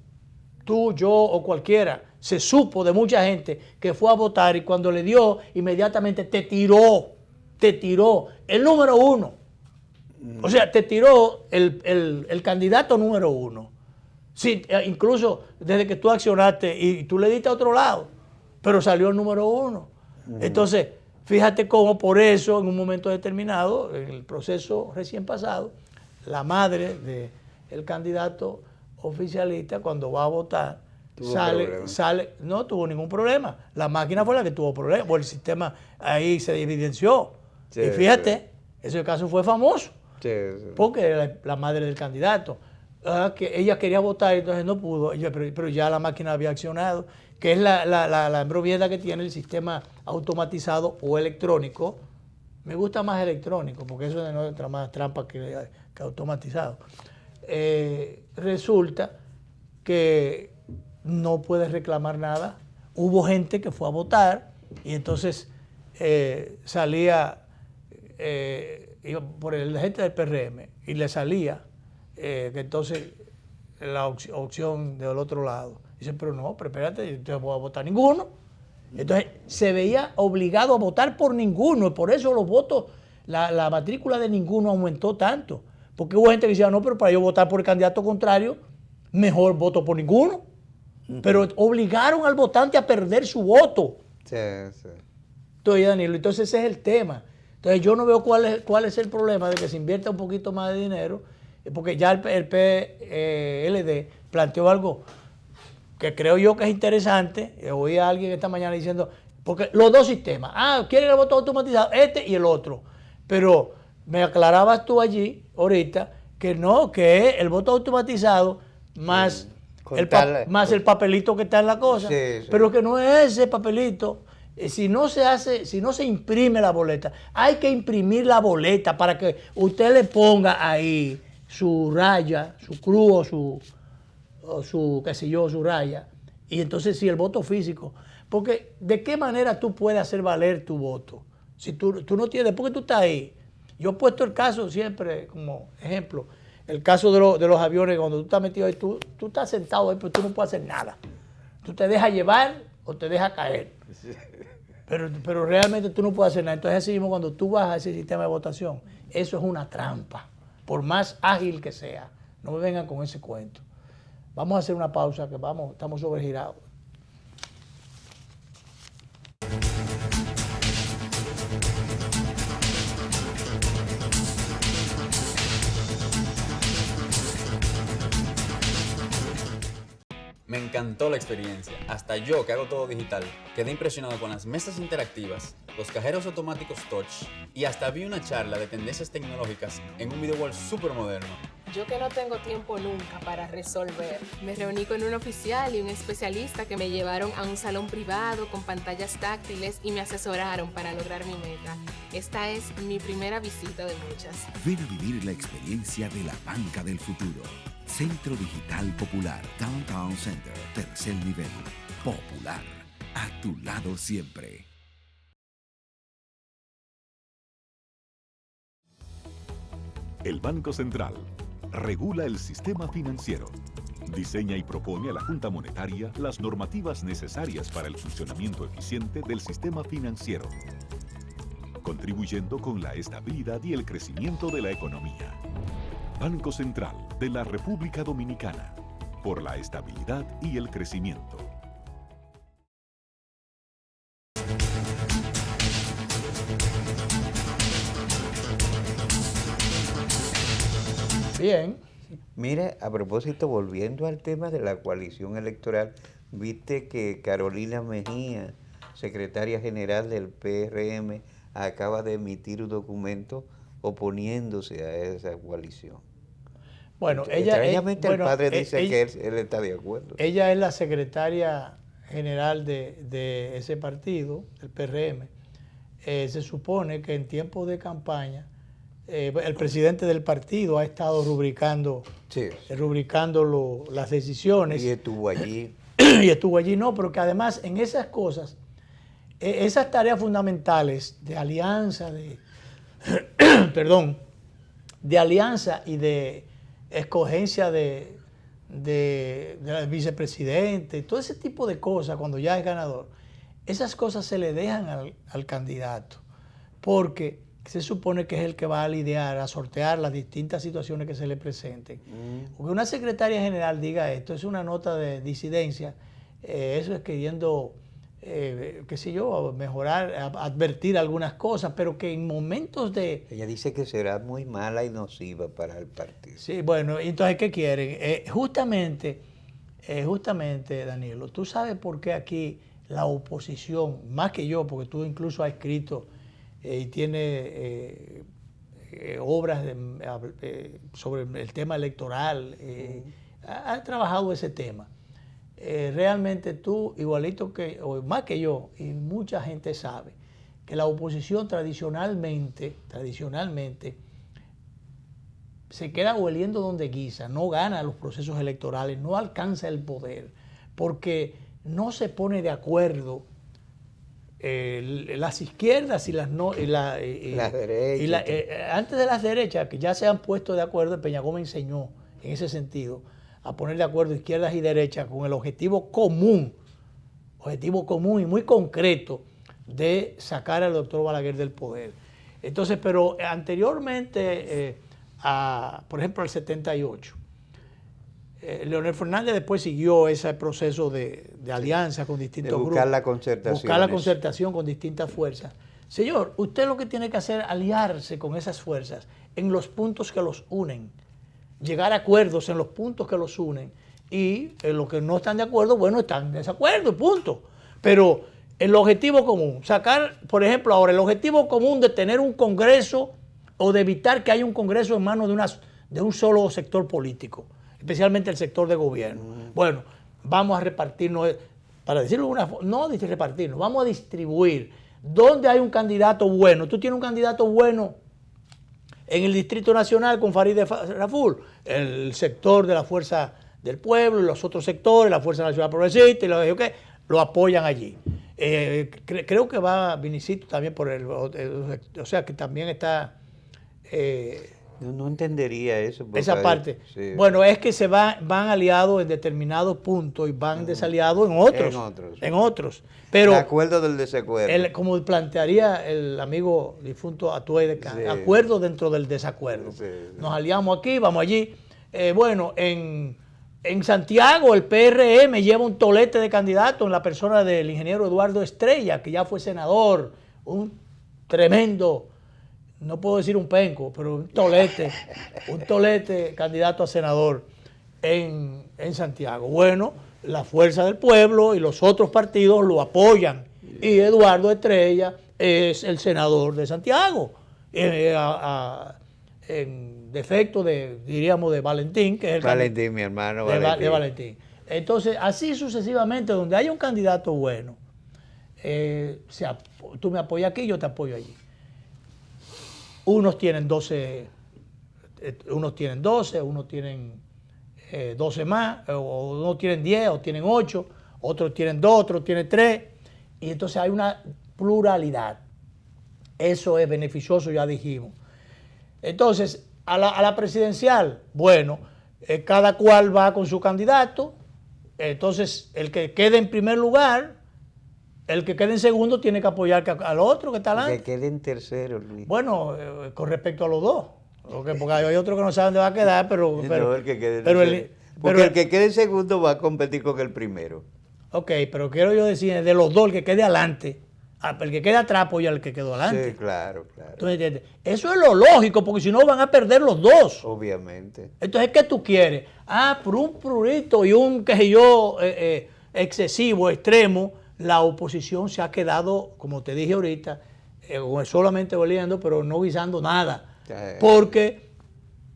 tú, yo o cualquiera, se supo de mucha gente que fue a votar y cuando le dio, inmediatamente te tiró el número 1. O sea, te tiró el candidato número 1. Sí, incluso desde que tú accionaste y tú le diste a otro lado, pero salió el número 1. Entonces, fíjate cómo por eso, en un momento determinado, en el proceso recién pasado, la madre del candidato oficialista, cuando va a votar, no tuvo ningún problema. La máquina fue la que tuvo problemas, o el sistema ahí se evidenció. Sí, y fíjate, ese caso fue famoso. Sí. Porque era la madre del candidato. Que ella quería votar y entonces no pudo, pero ya la máquina había accionado, que es la embrovienda que tiene el sistema automatizado o electrónico. Me gusta más electrónico, porque eso no es más trampa que automatizado. Resulta que no puedes reclamar nada. Hubo gente que fue a votar y entonces salía iba por la gente del PRM y le salía que entonces la opción del otro lado. Dicen, pero espérate, yo no voy a votar ninguno. Entonces se veía obligado a votar por ninguno, y por eso los votos, la matrícula de ninguno aumentó tanto. Porque hubo gente que decía, no, pero para yo votar por el candidato contrario, mejor voto por ninguno. Pero obligaron al votante a perder su voto. Sí. Entonces, Danilo, entonces ese es el tema. Entonces yo no veo cuál es el problema de que se invierta un poquito más de dinero, porque ya el PLD planteó algo que creo yo que es interesante. Oí a alguien esta mañana diciendo, porque los dos sistemas, quieren el voto automatizado, este y el otro. Pero me aclarabas tú allí, ahorita, que no, que es el voto automatizado más, el papelito que está en la cosa. Sí. Pero que no es ese papelito. Si no se imprime la boleta, hay que imprimir la boleta para que usted le ponga ahí su raya, su cruz o su qué sé yo, su raya. Y entonces sí, el voto físico. Porque ¿de qué manera tú puedes hacer valer tu voto? Si tú no tienes, después que tú estás ahí. Yo he puesto el caso siempre como ejemplo, el caso de los aviones, cuando tú estás metido ahí, tú estás sentado ahí, pero tú no puedes hacer nada. Tú te dejas llevar o te dejas caer. Pero realmente tú no puedes hacer nada. Entonces así mismo cuando tú vas a ese sistema de votación, eso es una trampa, por más ágil que sea. No me vengan con ese cuento. Vamos a hacer una pausa, que estamos sobregirados. Me encantó la experiencia. Hasta yo, que hago todo digital, quedé impresionado con las mesas interactivas, los cajeros automáticos touch y hasta vi una charla de tendencias tecnológicas en un video wall súper moderno. Yo que no tengo tiempo nunca para resolver, me reuní con un oficial y un especialista que me llevaron a un salón privado con pantallas táctiles y me asesoraron para lograr mi meta. Esta es mi primera visita de muchas. Ven a vivir la experiencia de la banca del futuro. Centro Digital Popular, Downtown Center, tercer nivel. Popular, a tu lado siempre. El Banco Central regula el sistema financiero, diseña y propone a la Junta Monetaria las normativas necesarias para el funcionamiento eficiente del sistema financiero, contribuyendo con la estabilidad y el crecimiento de la economía. Banco Central de la República Dominicana, por la estabilidad y el crecimiento. Bien, Mira, a propósito, volviendo al tema de la coalición electoral, viste que Carolina Mejía, secretaria general del PRM, acaba de emitir un documento oponiéndose a esa coalición. Bueno, ella... Extrañamente el padre dice ella, que él está de acuerdo. Ella es la secretaria general de ese partido, el PRM. Se supone que en tiempos de campaña el presidente del partido ha estado rubricando las decisiones. Y estuvo allí. Y estuvo allí, no, pero que además en esas cosas, esas tareas fundamentales de alianza, perdón, de alianza y de escogencia de vicepresidente, todo ese tipo de cosas, cuando ya es ganador, esas cosas se le dejan al candidato, porque se supone que es el que va a lidiar, a sortear las distintas situaciones que se le presenten. Porque una secretaria general diga esto, es una nota de disidencia, eso es queriendo, qué sé yo, mejorar, advertir algunas cosas, pero que en momentos de... Ella dice que será muy mala y nociva para el partido. Sí, bueno, entonces, ¿qué quieren? Justamente, Danilo, tú sabes por qué aquí la oposición, más que yo, porque tú incluso has escrito y tienes obras sobre el tema electoral, has trabajado ese tema. Realmente tú, igualito que, o más que yo, y mucha gente sabe, que la oposición tradicionalmente, se queda hueliendo donde guisa, no gana los procesos electorales, no alcanza el poder, porque no se pone de acuerdo las izquierdas y las derechas. Antes de las derechas, que ya se han puesto de acuerdo, Peña Gómez enseñó en ese sentido a poner de acuerdo izquierdas y derechas con el objetivo común y muy concreto de sacar al doctor Balaguer del poder. Entonces, pero anteriormente, por ejemplo, al 78, Leonel Fernández después siguió ese proceso de alianza con distintos grupos. Buscar la concertación. Buscar la concertación con distintas fuerzas. Señor, usted lo que tiene que hacer es aliarse con esas fuerzas en los puntos que los unen. Llegar a acuerdos en los puntos que los unen. Y en los que no están de acuerdo, bueno, están en desacuerdo, punto. Pero el objetivo común, sacar, por ejemplo, ahora el objetivo común de tener un congreso o de evitar que haya un congreso en manos de un solo sector político, especialmente el sector de gobierno. Bueno, vamos a repartirnos, para decirlo de una forma, no repartirnos, vamos a distribuir. ¿Dónde hay un candidato bueno? Tú tienes un candidato bueno en el Distrito Nacional con Farideh Raful, el sector de la Fuerza del Pueblo y los otros sectores, la Fuerza Nacional Progresista, y lo apoyan allí. Creo que va Vinicito también por o sea que también está... No entendería eso. Esa parte. Sí. Bueno, es que van aliados en determinados puntos y van desaliados en otros. Pero de acuerdo del desacuerdo. Como plantearía el amigo difunto Atuey de Can, acuerdo dentro del desacuerdo. Sí. Nos aliamos aquí, vamos allí. Bueno, en Santiago el PRM lleva un tolete de candidatos en la persona del ingeniero Eduardo Estrella, que ya fue senador, un tremendo... No puedo decir un penco, pero un tolete candidato a senador en Santiago. Bueno, la Fuerza del Pueblo y los otros partidos lo apoyan. Y Eduardo Estrella es el senador de Santiago. En defecto diríamos, de Valentín, que es el Valentín, mi hermano Valentín. De Valentín. Entonces, así sucesivamente, donde haya un candidato bueno, tú me apoyas aquí, yo te apoyo allí. Unos tienen 12, unos tienen 12 más, o unos tienen 10, o tienen 8, otros tienen 2, otros tienen 3, y entonces hay una pluralidad. Eso es beneficioso, ya dijimos. Entonces, a la presidencial, bueno, cada cual va con su candidato, entonces el que quede en primer lugar, el que quede en segundo tiene que apoyar al otro que está adelante. Que quede en tercero, Luis. Bueno, con respecto a los dos. Porque hay otros que no saben dónde va a quedar, pero el que quede el que quede en segundo va a competir con el primero. Ok, pero quiero yo decir, de los dos, el que quede adelante el que queda atrás apoya al que quedó adelante. Sí, claro. ¿Tú me entiendes? Eso es lo lógico, porque si no van a perder los dos. Obviamente. Entonces, ¿qué tú quieres? Por un prurito y un, qué sé yo, excesivo, extremo, la oposición se ha quedado, como te dije ahorita, solamente oliendo, pero no guisando nada. Porque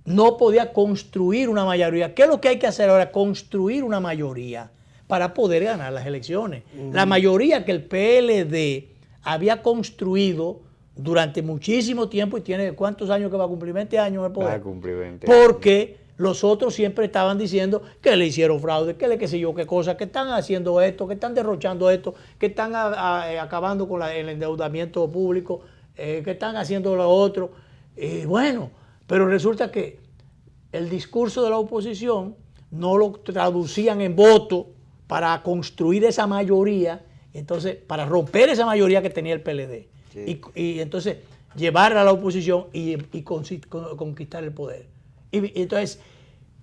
no podía construir una mayoría. ¿Qué es lo que hay que hacer ahora? Construir una mayoría para poder ganar las elecciones. La mayoría que el PLD había construido durante muchísimo tiempo, y tiene ¿cuántos años que va a cumplir? 20 años en el poder. Va a cumplir 20 años. Porque los otros siempre estaban diciendo que le hicieron fraude, que le qué sé yo qué cosa, que están haciendo esto, que están derrochando esto, que están acabando con el endeudamiento público, que están haciendo lo otro. Bueno, pero resulta que el discurso de la oposición no lo traducían en voto para construir esa mayoría, entonces para romper esa mayoría que tenía el PLD. Sí. Y entonces llevarla a la oposición y conquistar el poder. Y entonces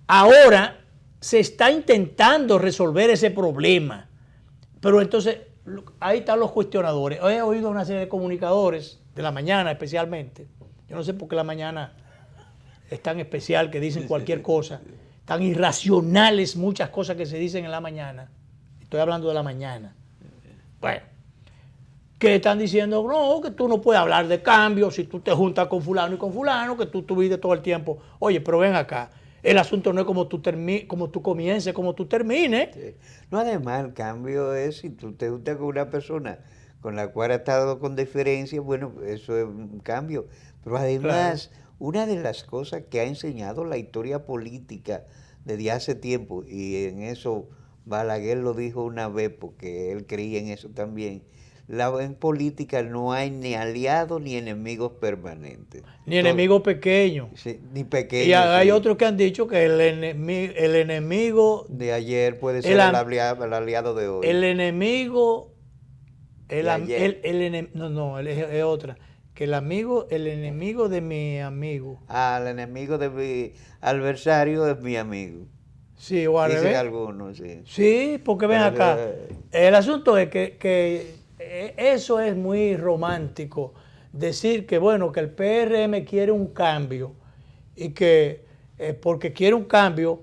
ahora se está intentando resolver ese problema, pero entonces ahí están los cuestionadores. Hoy he oído una serie de comunicadores de la mañana especialmente. Yo no sé por qué la mañana es tan especial, que dicen cualquier cosa, tan irracionales muchas cosas que se dicen en la mañana. Estoy hablando de la mañana. Bueno, que están diciendo, no, que tú no puedes hablar de cambio si tú te juntas con fulano y con fulano, que tú tuviste todo el tiempo. Oye, pero ven acá, el asunto no es como tú comiences, como tú termines. Sí. No, además, el cambio es si tú te juntas con una persona con la cual has estado con diferencia, bueno, eso es un cambio. Pero además, una de las cosas que ha enseñado la historia política desde hace tiempo, y en eso Balaguer lo dijo una vez porque él creía en eso también, en política no hay ni aliados ni enemigos permanentes. Ni enemigos pequeños. Sí, ni pequeños. Y hay otros que han dicho que el enemigo de ayer puede ser el aliado de hoy. El enemigo... es otra. Que el enemigo de mi amigo. El enemigo de mi adversario es mi amigo. Sí, o al revés. Dicen algunos, sí. Sí, porque ven acá. El asunto es que eso es muy romántico. Decir que, bueno, que el PRM quiere un cambio y que porque quiere un cambio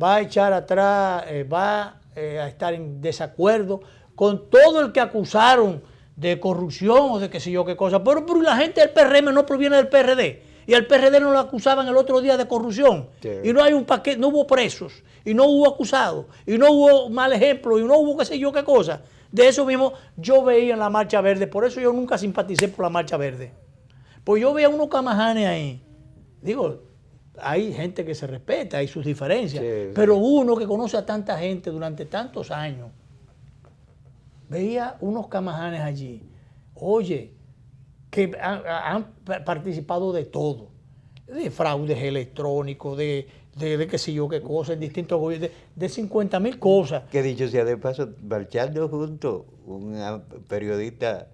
va a echar atrás, va a estar en desacuerdo con todo el que acusaron de corrupción o de qué sé yo qué cosa. Pero la gente del PRM no proviene del PRD. Y al PRD no lo acusaban el otro día de corrupción. Sí. Y no hay un paquete, no hubo presos, y no hubo acusados, y no hubo mal ejemplo, y no hubo qué sé yo qué cosa. De eso mismo yo veía en la Marcha Verde, por eso yo nunca simpaticé por la Marcha Verde. Pues yo veía unos camajanes ahí. Digo, hay gente que se respeta, hay sus diferencias, sí. Pero uno que conoce a tanta gente durante tantos años, veía unos camajanes allí, oye, que han participado de todo, de fraudes electrónicos, de qué sé yo qué cosas, en distintos gobiernos, de 50,000 cosas. Que dicho sea de paso, marchando junto, un periodista,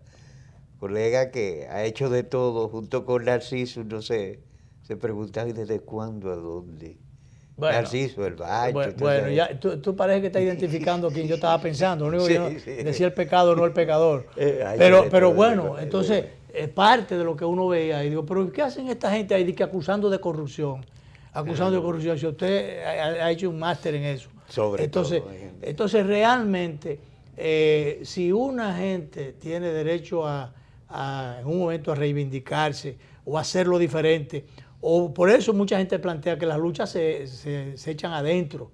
colega que ha hecho de todo, junto con Narciso, no sé, se preguntaba, ¿y desde cuándo a dónde? Bueno, Narciso, el baño. Bueno, ya, tú parece que estás identificando a quien yo estaba pensando. Lo único que yo decía el pecado, no el pecador. Pero bueno, entonces es parte de lo que uno veía. Y digo, ¿pero qué hacen esta gente ahí acusando de corrupción? Acusando de corrupción. Si usted ha hecho un máster en eso. Entonces realmente, si una gente tiene derecho en un momento a reivindicarse o a hacerlo diferente, o por eso mucha gente plantea que las luchas se echan adentro,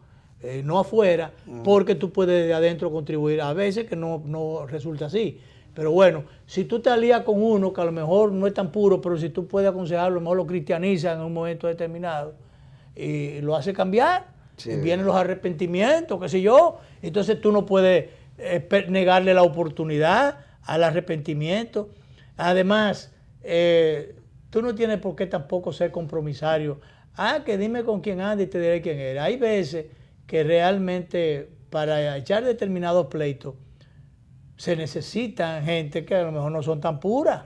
no afuera, porque tú puedes de adentro contribuir. A veces que no resulta así. Pero bueno, si tú te alías con uno que a lo mejor no es tan puro, pero si tú puedes aconsejarlo, a lo mejor lo cristianiza en un momento determinado y lo hace cambiar, sí. Y vienen los arrepentimientos, qué sé yo, entonces tú no puedes negarle la oportunidad al arrepentimiento. Además, tú no tienes por qué tampoco ser compromisario. Que dime con quién anda y te diré quién era. Hay veces que realmente para echar determinados pleitos se necesitan gente que a lo mejor no son tan puras.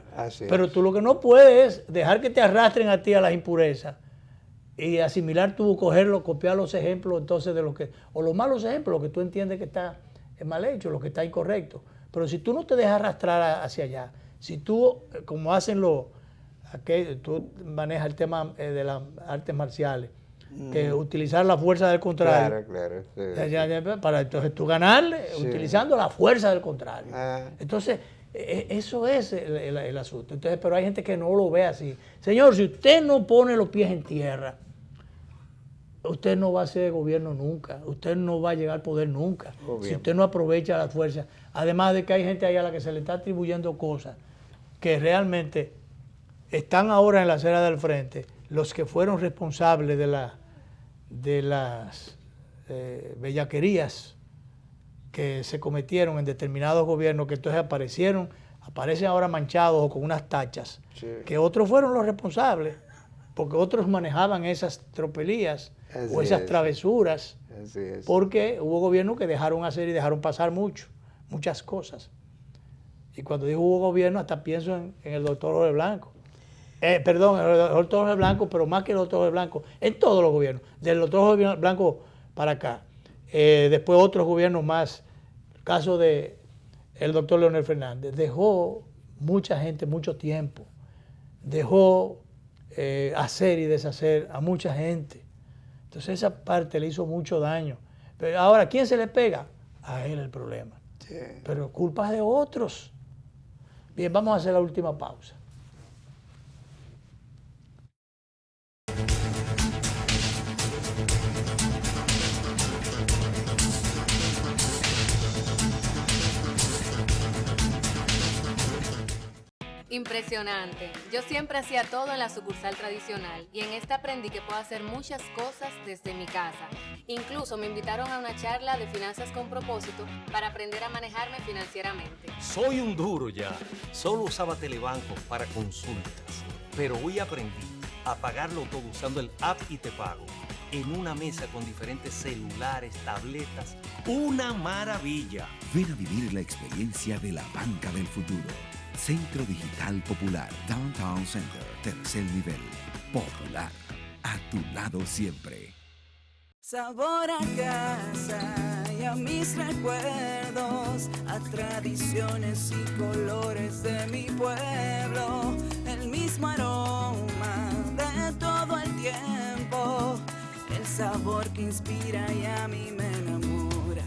Pero tú lo que no puedes es dejar que te arrastren a ti a las impurezas y asimilar tú, cogerlo, copiar los ejemplos entonces de lo que, o los malos ejemplos, lo que tú entiendes que está mal hecho, lo que está incorrecto. Pero si tú no te dejas arrastrar hacia allá, si tú, como hacen tú manejas el tema de las artes marciales, que utilizar la fuerza del contrario. Claro. Para entonces tú ganarle utilizando la fuerza del contrario. Entonces, eso es el asunto. Entonces, pero hay gente que no lo ve así. Señor, si usted no pone los pies en tierra, usted no va a ser gobierno nunca. Usted no va a llegar al poder nunca. Si usted no aprovecha la fuerza. Además de que hay gente ahí a la que se le está atribuyendo cosas que realmente están ahora en la acera del frente, los que fueron responsables de las bellaquerías que se cometieron en determinados gobiernos, que entonces aparecen ahora manchados o con unas tachas, que otros fueron los responsables, porque otros manejaban esas tropelías o esas travesuras, porque hubo gobiernos que dejaron hacer y dejaron pasar muchas cosas. Y cuando digo hubo gobierno, hasta pienso en el doctor Jorge Blanco. Perdón, el doctor Jorge Blanco, pero más que el doctor Jorge Blanco, en todos los gobiernos, del doctor Jorge Blanco para acá. Después otros gobiernos más, el caso de el doctor Leonel Fernández, dejó mucha gente mucho tiempo, dejó hacer y deshacer a mucha gente. Entonces esa parte le hizo mucho daño. Pero ahora, ¿quién se le pega? A él el problema. Pero culpa de otros. Bien, vamos a hacer la última pausa. Impresionante. Yo siempre hacía todo en la sucursal tradicional y en esta aprendí que puedo hacer muchas cosas desde mi casa. Incluso me invitaron a una charla de finanzas con propósito para aprender a manejarme financieramente. Soy un duro ya. Solo usaba Telebanco para consultas, pero hoy aprendí a pagarlo todo usando el app y te pago. En una mesa con diferentes celulares, tabletas. ¡Una maravilla! Ven a vivir la experiencia de la banca del futuro. Centro Digital Popular, Downtown Center, tercer nivel. Popular, a tu lado siempre. Sabor a casa y a mis recuerdos, a tradiciones y colores de mi pueblo. El mismo aroma de todo el tiempo, el sabor que inspira y a mí me enamora.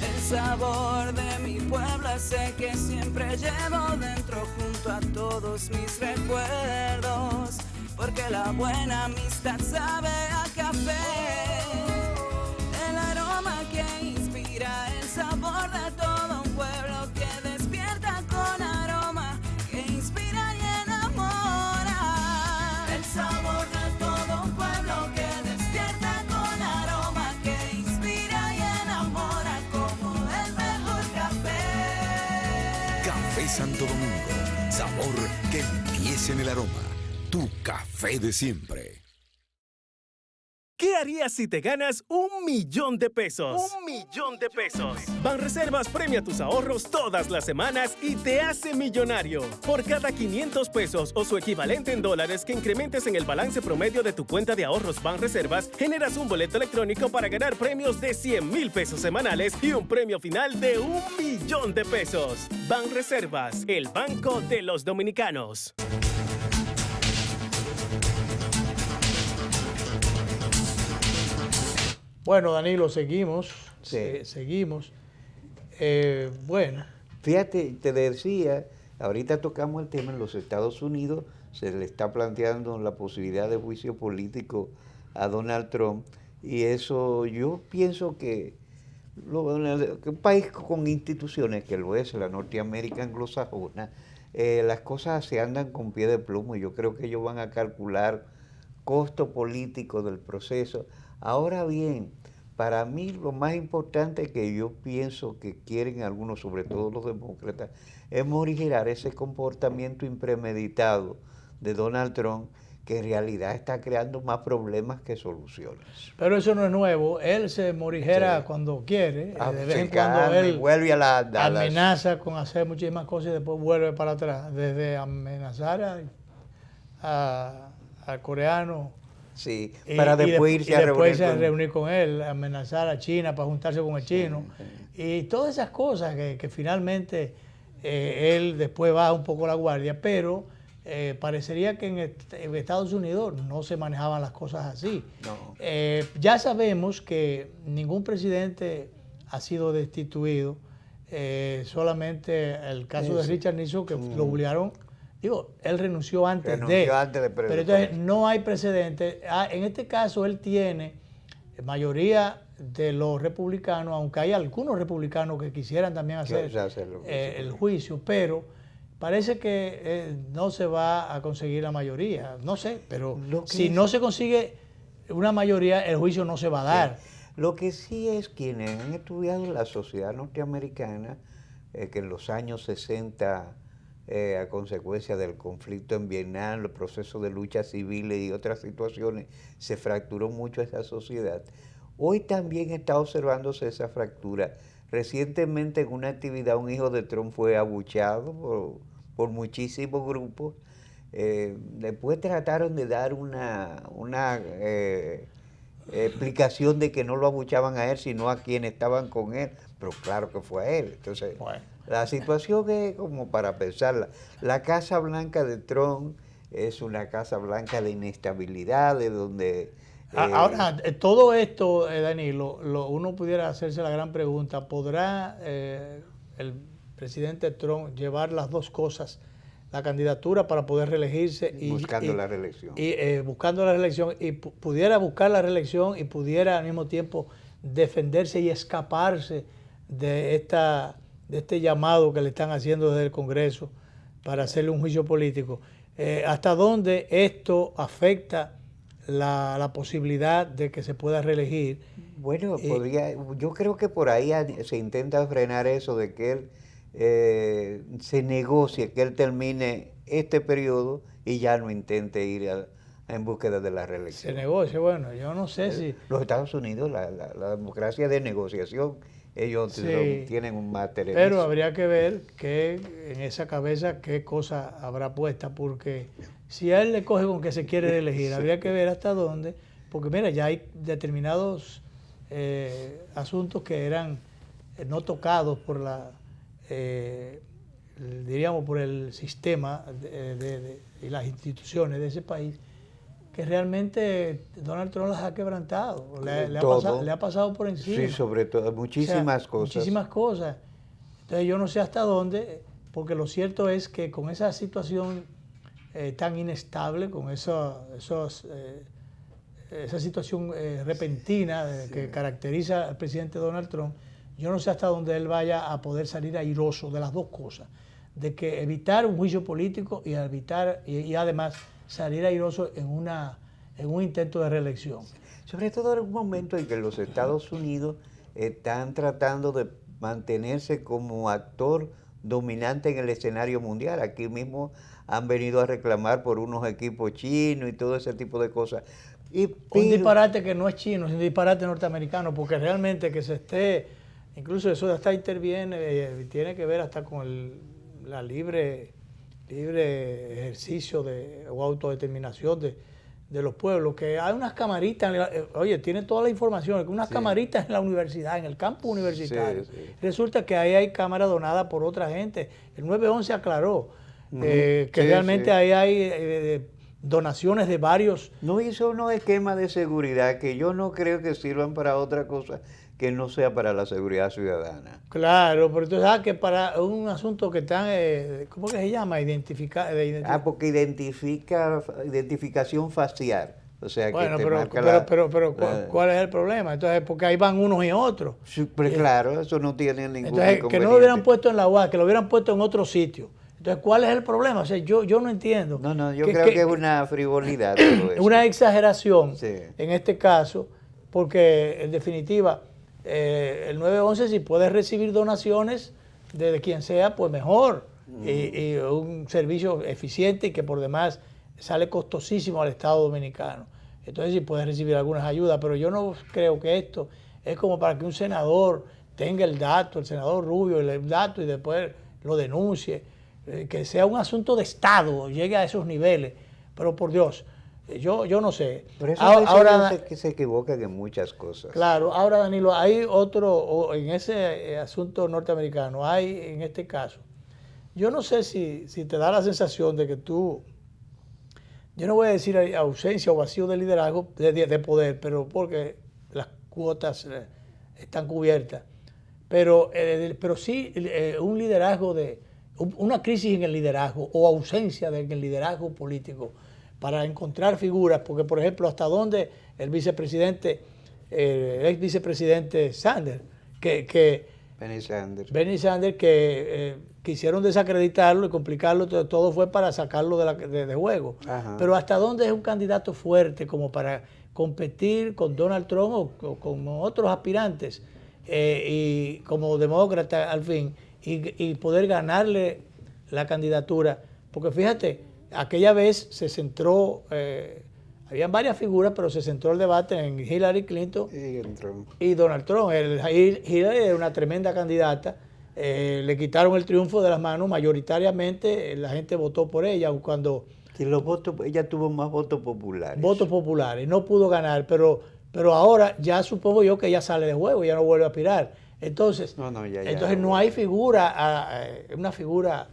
El sabor de mi pueblo ese que siempre llevo dentro junto a todos mis recuerdos, porque la buena amistad sabe a café. El aroma que inspira, el sabor de todo un pueblo que despierta con aroma, que inspira y enamora. El sabor de todo un pueblo que despierta con aroma, que inspira y enamora como el mejor café. Café Santo Domingo, sabor que empieza en el aroma. Tu café de siempre. ¿Qué harías si te ganas $1.000.000? $1.000.000. Banreservas premia tus ahorros todas las semanas y te hace millonario. Por cada $500 o su equivalente en dólares que incrementes en el balance promedio de tu cuenta de ahorros Banreservas, generas un boleto electrónico para ganar premios de $100,000 semanales y un premio final de $1.000.000. Banreservas, el banco de los dominicanos. Bueno, Danilo, seguimos. Seguimos. Bueno. Fíjate, te decía, ahorita tocamos el tema en los Estados Unidos, se le está planteando la posibilidad de juicio político a Donald Trump, y eso yo pienso que un país con instituciones, que lo es la Norteamérica anglosajona, las cosas se andan con pie de plomo. Yo creo que ellos van a calcular costo político del proceso. Ahora bien, para mí lo más importante que yo pienso que quieren algunos, sobre todo los demócratas, es morigerar ese comportamiento impremeditado de Donald Trump, que en realidad está creando más problemas que soluciones. Pero eso no es nuevo. Él se morigera cuando quiere. De vez en cuando él vuelve amenaza con hacer muchísimas cosas y después vuelve para atrás. Desde amenazar al coreano Sí, para después irse a reunir con él, amenazar a China para juntarse con el chino. Y todas esas cosas que finalmente él después baja un poco la guardia, pero parecería que en Estados Unidos no se manejaban las cosas así. No. Ya sabemos que ningún presidente ha sido destituido, solamente el caso de Richard Nixon, que lo obligaron. Digo, él renunció antes de pero entonces no hay precedente. En este caso él tiene mayoría de los republicanos, aunque hay algunos republicanos que quisieran también hacer el juicio, pero parece que no se va a conseguir la mayoría. No sé, pero si no se consigue una mayoría, el juicio no se va a dar. Lo que sí es quienes han estudiado la sociedad norteamericana, que en los años 60... a consecuencia del conflicto en Vietnam, los procesos de lucha civiles y otras situaciones, se fracturó mucho esa sociedad. Hoy también está observándose esa fractura. Recientemente en una actividad un hijo de Trump fue abucheado por muchísimos grupos. Después trataron de dar una explicación de que no lo abuchaban a él, sino a quienes estaban con él, pero claro que fue a él. Entonces, la situación es como para pensarla. La Casa Blanca de Trump es una Casa Blanca de inestabilidad, de donde... Ahora, todo esto, Danilo, uno pudiera hacerse la gran pregunta, ¿podrá el presidente Trump llevar las dos cosas, la candidatura para poder reelegirse buscando la reelección? Buscando la reelección, y pudiera buscar la reelección y pudiera al mismo tiempo defenderse y escaparse de este llamado que le están haciendo desde el Congreso para hacerle un juicio político? ¿Hasta dónde esto afecta la posibilidad de que se pueda reelegir? Bueno, yo creo que por ahí se intenta frenar eso de que él se negocie, que él termine este periodo y ya no intente ir en búsqueda de la reelección. Se negocia, bueno, yo no sé si... Los Estados Unidos, la democracia de negociación, ellos tienen un máster. Pero habría que ver en esa cabeza qué cosa habrá puesta, porque si a él le coge con que se quiere elegir, habría que ver hasta dónde, porque mira, ya hay determinados asuntos que eran no tocados por diríamos por el sistema y las instituciones de ese país, que realmente Donald Trump las ha quebrantado, le ha pasado por encima. Sí, sobre todo, muchísimas cosas. Muchísimas cosas. Entonces yo no sé hasta dónde, porque lo cierto es que con esa situación tan inestable, con esa situación repentina que caracteriza al presidente Donald Trump, yo no sé hasta dónde él vaya a poder salir airoso de las dos cosas, de que evitar un juicio político y además salir airoso en un intento de reelección. Sobre todo en un momento en que los Estados Unidos están tratando de mantenerse como actor dominante en el escenario mundial. Aquí mismo han venido a reclamar por unos equipos chinos y todo ese tipo de cosas. Un disparate que no es chino, es un disparate norteamericano, porque realmente que se esté, incluso eso hasta interviene, tiene que ver hasta con la libre ejercicio o autodeterminación de los pueblos, que hay unas camaritas, oye, tiene toda la información, unas camaritas en la universidad, en el campus universitario. Resulta que ahí hay cámaras donadas por otra gente. El 911 aclaró que realmente ahí hay donaciones de varios... No hizo unos esquemas de seguridad que yo no creo que sirvan para otra cosa que no sea para la seguridad ciudadana. Claro, pero entonces que para un asunto que están, ¿cómo que se llama? Porque identificación facial. O sea, bueno, que pero ¿cuál es el problema? Entonces, porque ahí van unos y otros. Sí, pero claro, eso no tiene ningún inconveniente. Que no lo hubieran puesto en la UAS, que lo hubieran puesto en otro sitio. Entonces, ¿cuál es el problema? O sea, yo no entiendo. No, yo creo que es una frivolidad todo eso. Una exageración, en este caso, porque en definitiva... el 911, si puede recibir donaciones de quien sea, pues mejor. Y un servicio eficiente y que por demás sale costosísimo al Estado Dominicano. Entonces sí puede recibir algunas ayudas, pero yo no creo que esto es como para que un senador tenga el dato, el senador Rubio, el dato y después lo denuncie. Que sea un asunto de Estado, llegue a esos niveles. Pero por Dios, Yo no sé. Por eso ahora que se equivocan en muchas cosas. Claro, ahora Danilo, hay otro, en ese asunto norteamericano, hay en este caso, yo no sé si te da la sensación de que tú, yo no voy a decir ausencia o vacío de liderazgo, de poder, pero porque las cuotas están cubiertas, pero sí un liderazgo una crisis en el liderazgo o ausencia en el liderazgo político para encontrar figuras, porque por ejemplo, hasta dónde el vicepresidente, el ex vicepresidente Sanders, Bernie Sanders, que quisieron desacreditarlo y complicarlo, todo fue para sacarlo de juego. Ajá. Pero hasta dónde es un candidato fuerte como para competir con Donald Trump o con otros aspirantes y como demócrata al fin y poder ganarle la candidatura. Porque fíjate, aquella vez se centró, habían varias figuras, pero se centró el debate en Hillary Clinton y Donald Trump. Hillary era una tremenda candidata, le quitaron el triunfo de las manos, mayoritariamente la gente votó por ella, cuando... Ella tuvo más votos populares. Votos populares, no pudo ganar, pero ahora ya supongo yo que ella sale de juego, ya no vuelve a aspirar. Entonces, no hay figura, una figura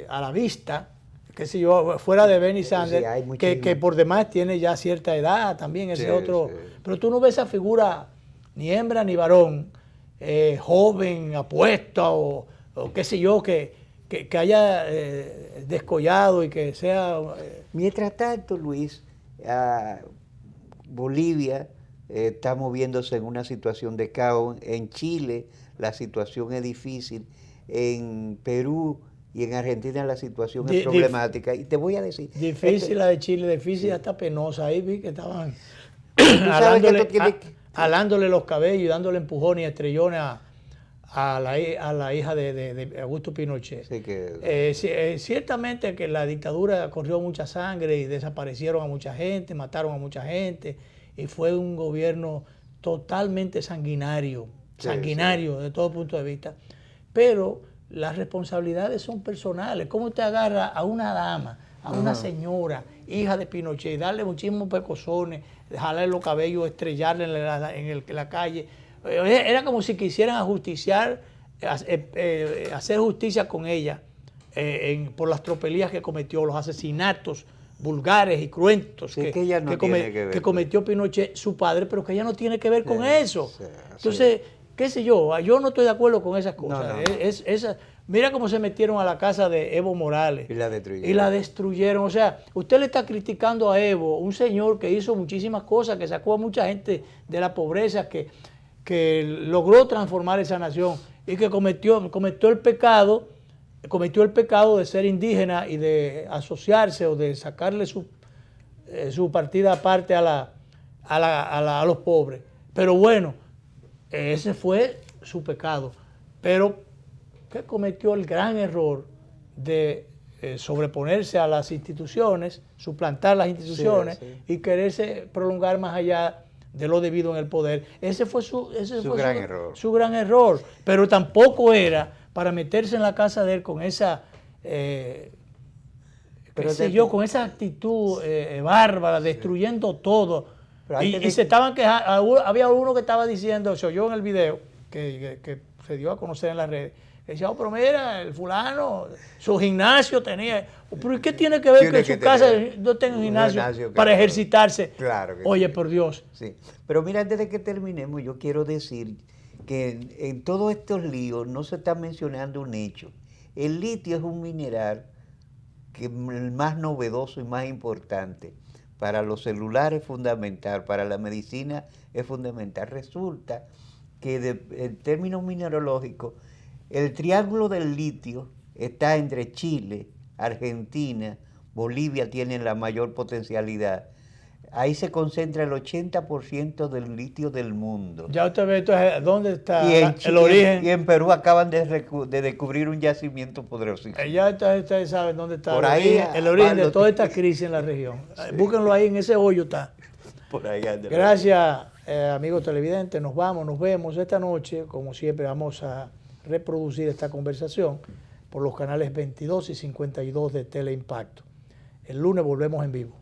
a la vista, qué sé yo, fuera de Bernie Sanders, que por demás tiene ya cierta edad también, otro. Sí. Pero tú no ves esa figura, ni hembra ni varón, joven, apuesta o qué sé yo, que haya descollado y que sea... Mientras tanto, Luis, Bolivia está moviéndose en una situación de caos. En Chile la situación es difícil. En Perú y en Argentina la situación es problemática. Y te voy a decir... Difícil la de Chile, difícil hasta penosa. Ahí vi que estaban alándole los cabellos y dándole empujones y estrellones a la hija de Augusto Pinochet. Sí, ciertamente que la dictadura corrió mucha sangre y desaparecieron a mucha gente, mataron a mucha gente y fue un gobierno totalmente sanguinario de todo punto de vista. Pero las responsabilidades son personales. ¿Cómo usted agarra a una dama, a una señora, hija de Pinochet, darle muchísimos pecosones, jalarle los cabellos, estrellarle en la calle? Era como si quisieran ajusticiar, hacer justicia con ella por las tropelías que cometió, los asesinatos vulgares y cruentos que cometió Pinochet, su padre, pero que ella no tiene que ver con eso. Entonces, qué sé yo no estoy de acuerdo con esas cosas. Mira cómo se metieron a la casa de Evo Morales. Y la destruyeron. O sea, usted le está criticando a Evo, un señor que hizo muchísimas cosas, que sacó a mucha gente de la pobreza, que logró transformar esa nación y que cometió el pecado de ser indígena y de asociarse o de sacarle su partida aparte a los pobres. Pero bueno, ese fue su pecado. Pero que cometió el gran error de sobreponerse a las instituciones, suplantar las instituciones y quererse prolongar más allá de lo debido en el poder. Ese fue su gran error. Pero tampoco era para meterse en la casa de él con esa con esa actitud bárbara, destruyendo todo. Y se estaban quejando. Había uno que estaba diciendo, se oyó en el video que se dio a conocer en las redes, que decía, pero mira, el fulano, su gimnasio tenía... ¿Pero y qué tiene que ver que en su casa no tenga un gimnasio para ejercitarse? Claro que Oye, por Dios. Sí. Pero mira, antes de que terminemos, yo quiero decir que en todos estos líos no se está mencionando un hecho. El litio es un mineral que es el más novedoso y más importante. Para los celulares es fundamental, para la medicina es fundamental. Resulta que en términos mineralógicos, el triángulo del litio está entre Chile, Argentina, Bolivia tienen la mayor potencialidad. Ahí se concentra el 80% del litio del mundo. Ya usted ve entonces dónde está el origen. Y en Perú acaban de descubrir un yacimiento poderosísimo. Ya ustedes saben dónde está el origen de toda esta crisis en la región. Sí. Búsquenlo ahí, en ese hoyo está. Por ahí anda. Gracias, amigos televidentes. Nos vemos esta noche. Como siempre, vamos a reproducir esta conversación por los canales 22 y 52 de Teleimpacto. El lunes volvemos en vivo.